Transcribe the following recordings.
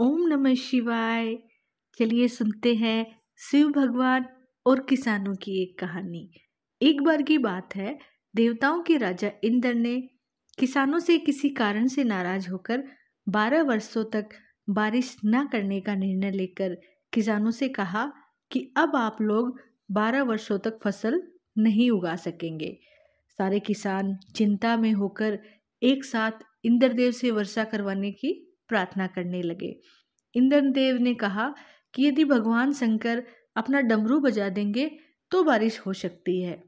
ओम नमः शिवाय। चलिए सुनते हैं शिव भगवान और किसानों की एक कहानी। एक बार की बात है, देवताओं के राजा इंद्र ने किसानों से किसी कारण से नाराज होकर 12 वर्षों तक बारिश न करने का निर्णय लेकर किसानों से कहा कि अब आप लोग 12 वर्षों तक फसल नहीं उगा सकेंगे। सारे किसान चिंता में होकर एक साथ इंद्रदेव से वर्षा करवाने की प्रार्थना करने लगे। इंद्रदेव ने कहा कि यदि भगवान शंकर अपना डमरू बजा देंगे तो बारिश हो सकती है।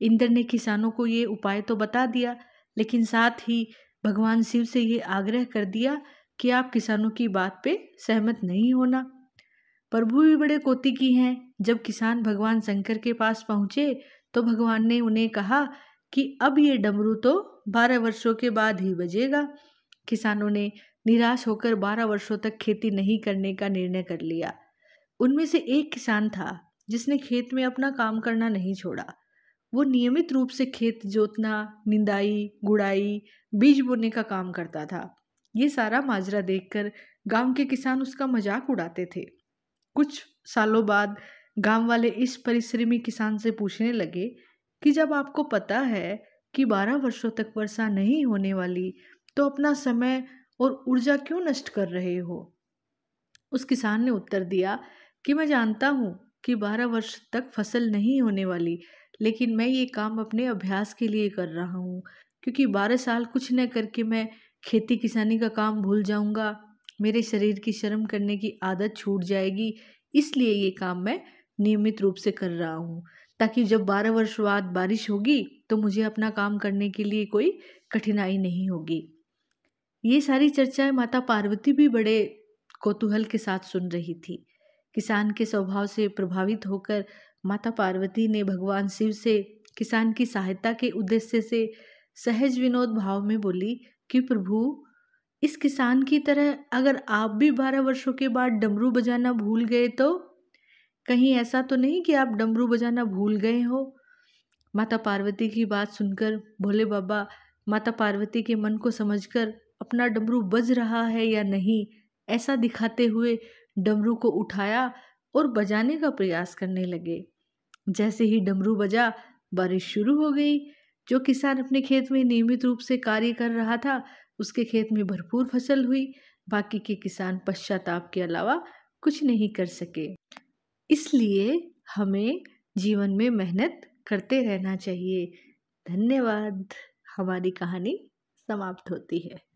इंद्र ने किसानों को ये उपाय तो बता दिया, लेकिन साथ ही भगवान शिव से ये आग्रह कर दिया कि आप किसानों की बात पे सहमत नहीं होना। प्रभु भी बड़े कोतिकी हैं। जब किसान भगवान शंकर के पास पहुंचे तो भगवान ने उन्हें कहा कि अब ये डमरू तो 12 वर्षों के बाद ही बजेगा। किसानों ने निराश होकर 12 वर्षों तक खेती नहीं करने का निर्णय कर लिया। उनमें से एक किसान था जिसने खेत में अपना काम करना नहीं छोड़ा। वो नियमित रूप से खेत जोतना, निंदाई, गुड़ाई, बीज बोने का काम करता था। ये सारा माजरा देखकर गांव के किसान उसका मजाक उड़ाते थे। कुछ सालों बाद गांव वाले इस परिश्रमी किसान से पूछने लगे कि जब आपको पता है कि 12 वर्षों तक वर्षा नहीं होने वाली, तो अपना समय और ऊर्जा क्यों नष्ट कर रहे हो? उस किसान ने उत्तर दिया कि मैं जानता हूँ कि 12 वर्ष तक फसल नहीं होने वाली, लेकिन मैं ये काम अपने अभ्यास के लिए कर रहा हूँ, क्योंकि 12 साल कुछ न करके मैं खेती किसानी का काम भूल जाऊँगा। मेरे शरीर की श्रम करने की आदत छूट जाएगी, इसलिए ये काम मैं नियमित रूप से कर रहा हूँ, ताकि जब 12 वर्ष बाद बारिश होगी तो मुझे अपना काम करने के लिए कोई कठिनाई नहीं होगी। ये सारी चर्चाएं माता पार्वती भी बड़े कौतूहल के साथ सुन रही थी। किसान के स्वभाव से प्रभावित होकर माता पार्वती ने भगवान शिव से किसान की सहायता के उद्देश्य से सहज विनोद भाव में बोली कि प्रभु, इस किसान की तरह अगर आप भी 12 वर्षों के बाद डमरू बजाना भूल गए तो कहीं ऐसा तो नहीं कि आप डमरू बजाना भूल गए हो? माता पार्वती की बात सुनकर भोले बाबा माता पार्वती के मन को समझकर अपना डमरू बज रहा है या नहीं, ऐसा दिखाते हुए डमरू को उठाया और बजाने का प्रयास करने लगे। जैसे ही डमरू बजा, बारिश शुरू हो गई। जो किसान अपने खेत में नियमित रूप से कार्य कर रहा था, उसके खेत में भरपूर फसल हुई। बाकी के किसान पश्चाताप के अलावा कुछ नहीं कर सके। इसलिए हमें जीवन में मेहनत करते रहना चाहिए। धन्यवाद। हमारी कहानी समाप्त होती है।